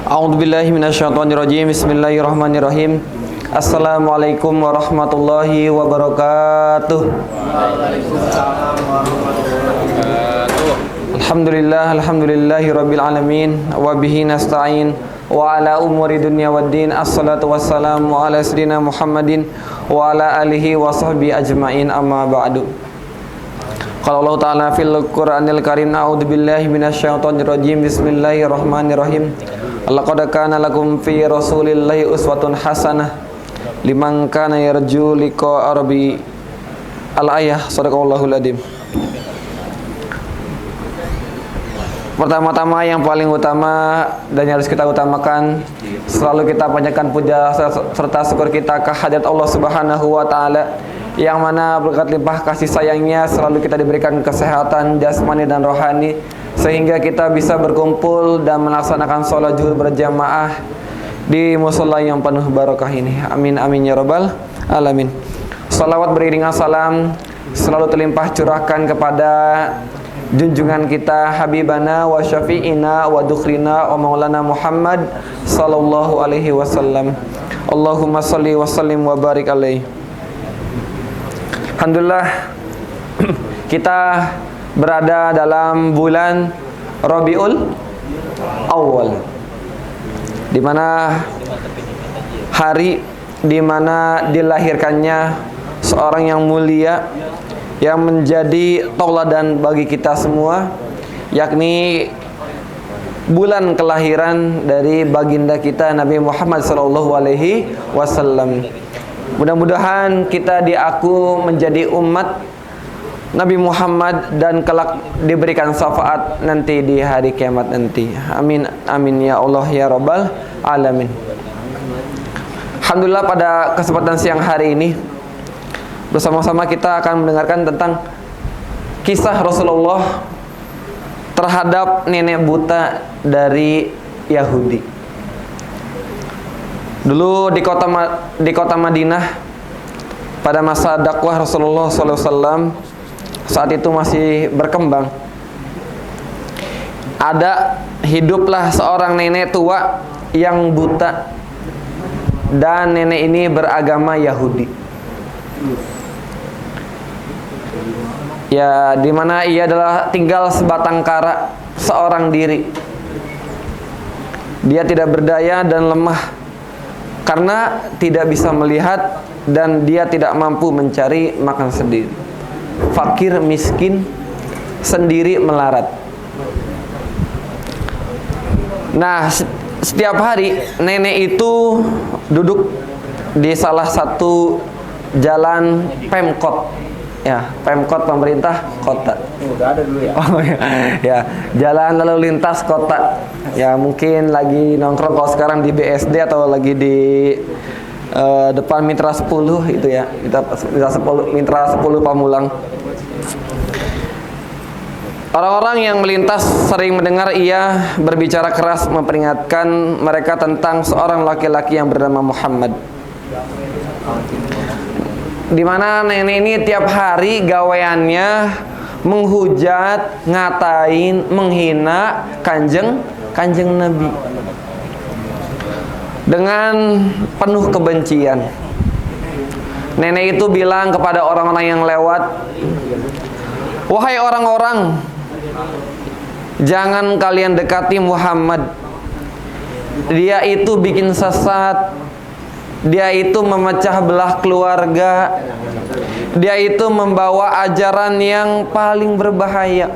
A'udzubillahi minasyaitonirrajim. Bismillahirrahmanirrahim. Assalamualaikum warahmatullahi wabarakatuh. Waalaikumsalam warahmatullahi wabarakatuh. Alhamdulillahi rabbil alamin wa bihi nasta'in wa ala umuri dunya waddin. Assalatu wassalamu ala sayyidina Muhammadin wa ala alihi wa sahbihi ajmain, amma ba'du. Qala Allah Ta'ala fil Qur'anil Karim, a'udzubillahi minasyaitonirrajim. Bismillahirrahmanirrahim. Laqad kana lakum fi Rasulillahi uswatun hasanah liman kana yarju liqa'a rabbi. Al-ayah. Shadaqallahul adzim. Pertama-tama yang paling utama dan yang harus kita utamakan, selalu kita panjatkan puja serta syukur kita ke hadirat Allah Subhanahu wa taala, yang mana berkat limpah kasih sayangnya selalu kita diberikan kesehatan jasmani dan rohani, sehingga kita bisa berkumpul dan melaksanakan sholat zuhur berjamaah di mushola yang penuh barakah ini. Amin amin ya rabbal alamin. Salawat beriringan salam selalu terlimpah curahkan kepada junjungan kita, habibana wa syafi'ina wa dukhrina wa maulana Muhammad sallallahu alaihi wasallam. Allahumma salli wa sallim wa barik alaihi. Alhamdulillah, kita berada dalam bulan Rabiul Awal, di mana hari di mana dilahirkannya seorang yang mulia yang menjadi tauladan bagi kita semua, yakni bulan kelahiran dari baginda kita Nabi Muhammad sallallahu alaihi wasallam. Mudah-mudahan kita diaku menjadi umat Nabi Muhammad dan kelak diberikan syafaat nanti di hari kiamat nanti. Amin amin ya Allah ya rabbal alamin. Alhamdulillah, pada kesempatan siang hari ini bersama-sama kita akan mendengarkan tentang kisah Rasulullah terhadap nenek buta dari Yahudi. Dulu di kota Madinah, pada masa dakwah Rasulullah SAW, saat itu masih berkembang, hiduplah seorang nenek tua yang buta, dan nenek ini beragama Yahudi. Ya, di mana ia adalah tinggal sebatang kara, seorang diri. Dia tidak berdaya dan lemah karena tidak bisa melihat, dan dia tidak mampu mencari makan sendiri. Fakir miskin, sendiri melarat. Nah, setiap hari nenek itu duduk di salah satu jalan Pemkot, ya, Pemkot pemerintah kota. Udah ada dulu ya. Oh ya, ya, jalan lalu lintas kota. Ya, mungkin lagi nongkrong kalau sekarang di BSD atau lagi di depan Mitra 10 itu ya. Mitra 10 Pamulang. Orang-orang yang melintas sering mendengar ia berbicara keras memperingatkan mereka tentang seorang laki-laki yang bernama Muhammad. Di mana nenek ini tiap hari gaweannya menghujat, ngatain, menghina kanjeng Nabi dengan penuh kebencian. Nenek itu bilang kepada orang-orang yang lewat, "Wahai orang-orang, jangan kalian dekati Muhammad. Dia itu bikin sesat. Dia itu memecah belah keluarga. Dia itu membawa ajaran yang paling berbahaya.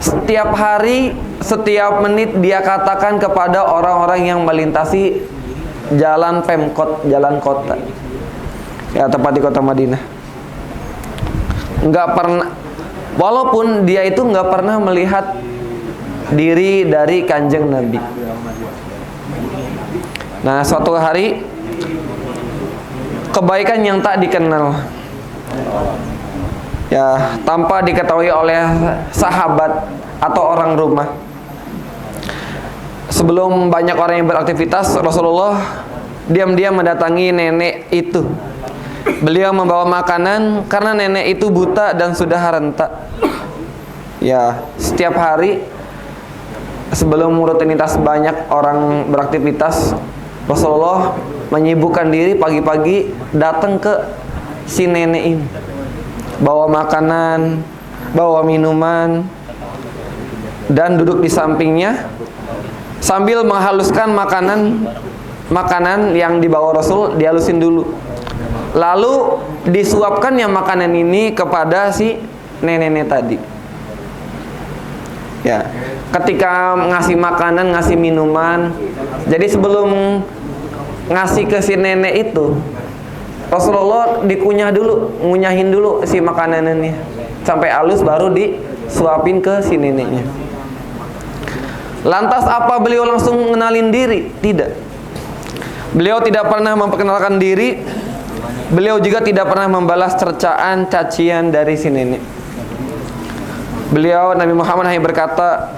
Setiap hari, setiap menit dia katakan kepada orang-orang yang melintasi jalan Pemkot, jalan kota, ya, tepat di kota Madinah. Nggak pernah, walaupun dia itu nggak pernah melihat diri dari kanjeng Nabi. Nah, suatu hari kebaikan yang tak dikenal, ya, tanpa diketahui oleh sahabat atau orang rumah. Sebelum banyak orang yang beraktivitas, Rasulullah diam-diam mendatangi nenek itu. Beliau membawa makanan karena nenek itu buta dan sudah renta. Ya, setiap hari sebelum rutinitas banyak orang beraktivitas, Rasulullah menyibukkan diri pagi-pagi datang ke si nenek ini, bawa makanan, bawa minuman, dan duduk di sampingnya sambil menghaluskan makanan yang dibawa Rasul, dihalusin dulu, lalu disuapkan yang makanan ini kepada si nenek tadi. Ya, ketika ngasih makanan, ngasih minuman, jadi sebelum ngasih ke si nenek itu, Rasulullah ngunyahin dulu si makanannya sampai halus, baru disuapin ke si neneknya. Lantas apa beliau langsung ngenalin diri? Tidak. Beliau tidak pernah memperkenalkan diri. Beliau juga tidak pernah membalas cercaan, cacian dari si nenek. Beliau, Nabi Muhammad, hanya berkata,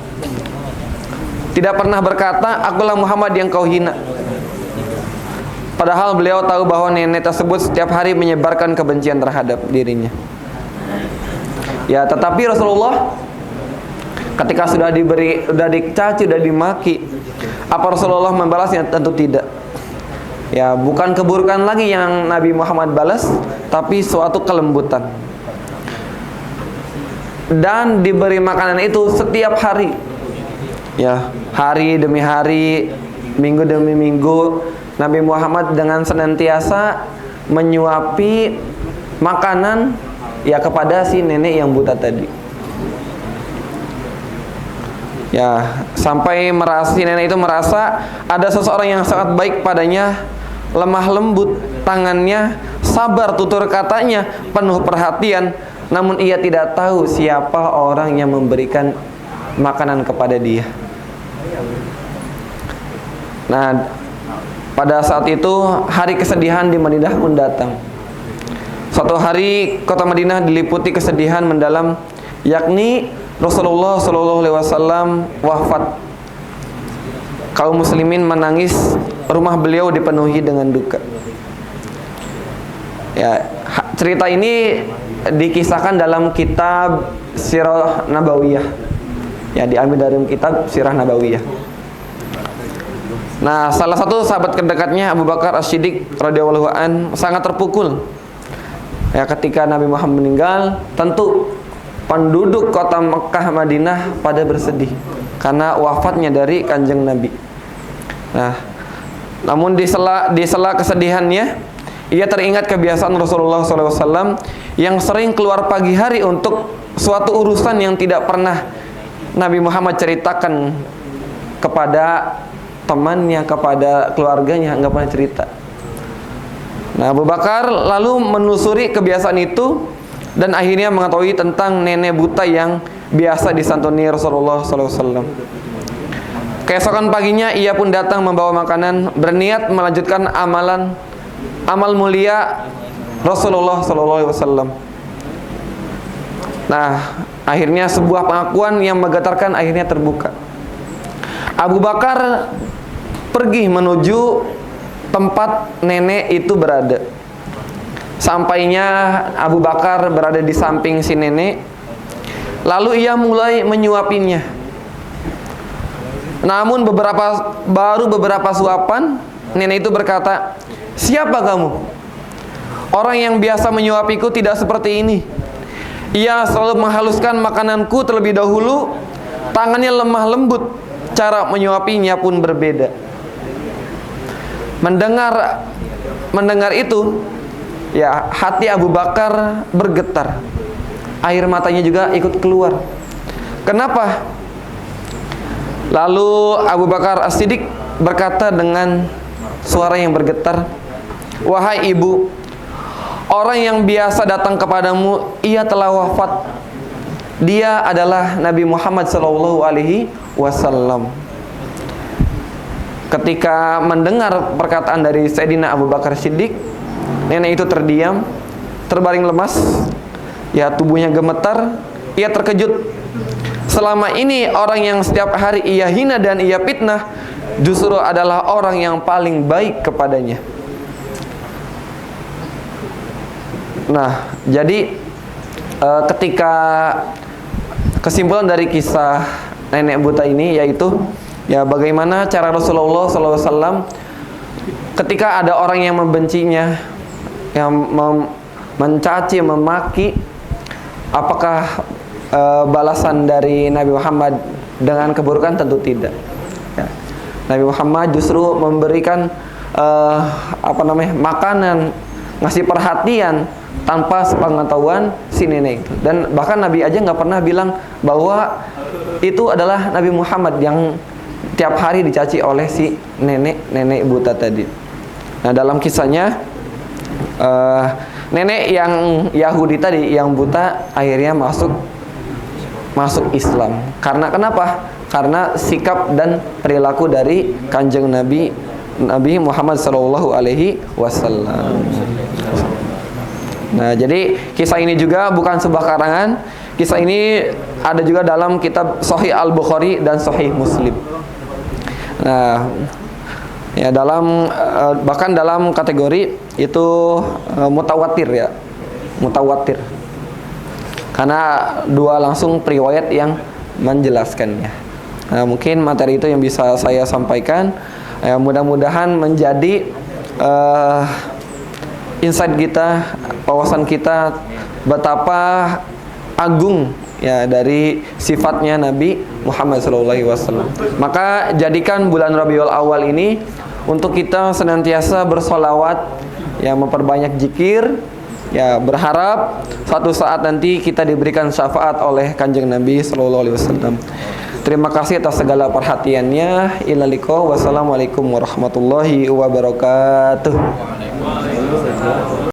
tidak pernah berkata, akulah Muhammad yang kau hina. Padahal beliau tahu bahwa nenek tersebut setiap hari menyebarkan kebencian terhadap dirinya. Ya, tetapi Rasulullah ketika sudah dicaci, sudah dimaki, apa Rasulullah membalasnya? Tentu tidak. Ya, bukan keburukan lagi yang Nabi Muhammad balas, tapi suatu kelembutan. Dan diberi makanan itu setiap hari. Ya, hari demi hari, minggu demi minggu, Nabi Muhammad dengan senantiasa menyuapi makanan ya kepada si nenek yang buta tadi. Ya, sampai si nenek itu merasa ada seseorang yang sangat baik padanya, lemah lembut tangannya, sabar tutur katanya, penuh perhatian, namun ia tidak tahu siapa orang yang memberikan makanan kepada dia. Nah, pada saat itu hari kesedihan di Madinah pun datang. Suatu hari kota Madinah diliputi kesedihan mendalam, yakni Rasulullah SAW wafat. Kaum muslimin menangis, rumah beliau dipenuhi dengan duka. Ya, cerita ini dikisahkan dalam kitab Sirah Nabawiyah. Ya, diambil dari kitab Sirah Nabawiyah. Nah, salah satu sahabat terdekatnya Abu Bakar As-Siddiq radhiyallahu an sangat terpukul. Ya, ketika Nabi Muhammad meninggal, tentu penduduk kota Mekah Madinah pada bersedih karena wafatnya dari Kanjeng Nabi. Nah, namun di sela kesedihannya, ia teringat kebiasaan Rasulullah SAW yang sering keluar pagi hari untuk suatu urusan yang tidak pernah Nabi Muhammad ceritakan kepada temannya, kepada keluarganya, nggak pernah cerita. Nah, Abu Bakar lalu menelusuri kebiasaan itu dan akhirnya mengetahui tentang nenek buta yang biasa disantuni Rasulullah SAW. Keesokan paginya ia pun datang membawa makanan, berniat melanjutkan amal mulia Rasulullah SAW. Nah, akhirnya sebuah pengakuan yang menggetarkan akhirnya terbuka. Abu Bakar pergi menuju tempat nenek itu berada. Sampainya Abu Bakar berada di samping si nenek, lalu ia mulai menyuapinya. Namun baru beberapa suapan, nenek itu berkata, "Siapa kamu? Orang yang biasa menyuapiku tidak seperti ini. Ia selalu menghaluskan makananku terlebih dahulu, tangannya lemah lembut, cara menyuapinya pun berbeda." Mendengar itu, ya, hati Abu Bakar bergetar. Air matanya juga ikut keluar. Kenapa? Lalu Abu Bakar As-Siddiq berkata dengan suara yang bergetar, "Wahai ibu, orang yang biasa datang kepadamu, ia telah wafat. Dia adalah Nabi Muhammad SAW." Ketika mendengar perkataan dari Sayyidina Abu Bakar Siddiq, nenek itu terdiam, terbaring lemas, ya, tubuhnya gemetar, ia terkejut. Selama ini orang yang setiap hari ia hina dan ia fitnah, justru adalah orang yang paling baik kepadanya. Nah, jadi ketika kesimpulan dari kisah nenek buta ini, yaitu ya bagaimana cara Rasulullah SAW ketika ada orang yang membencinya, yang mencaci, memaki, apakah balasan dari Nabi Muhammad dengan keburukan? Tentu tidak. Ya. Nabi Muhammad justru memberikan makanan, ngasih perhatian tanpa sepengetahuan si nenek itu. Dan bahkan Nabi aja nggak pernah bilang bahwa itu adalah Nabi Muhammad yang tiap hari dicaci oleh si nenek buta tadi. Nah, dalam kisahnya nenek yang Yahudi tadi yang buta akhirnya masuk Islam. Karena kenapa? Karena sikap dan perilaku dari Kanjeng Nabi Muhammad sallallahu alaihi wasallam. Nah, jadi kisah ini juga bukan sebuah karangan. Kisah ini ada juga dalam kitab Sahih Al-Bukhari dan Sahih Muslim. Nah, ya bahkan dalam kategori itu mutawatir ya. Mutawatir. Karena dua langsung periwayat yang menjelaskannya. Nah, mungkin materi itu yang bisa saya sampaikan. Ya, mudah-mudahan menjadi insight kita, wawasan kita betapa agung ya dari sifatnya Nabi Muhammad SAW. Maka jadikan bulan Rabiul Awal ini untuk kita senantiasa bersolawat, ya memperbanyak zikir, ya berharap suatu saat nanti kita diberikan syafaat oleh Kanjeng Nabi SAW. Terima kasih atas segala perhatiannya. Ila liqa. Wassalamualaikum warahmatullahi wabarakatuh.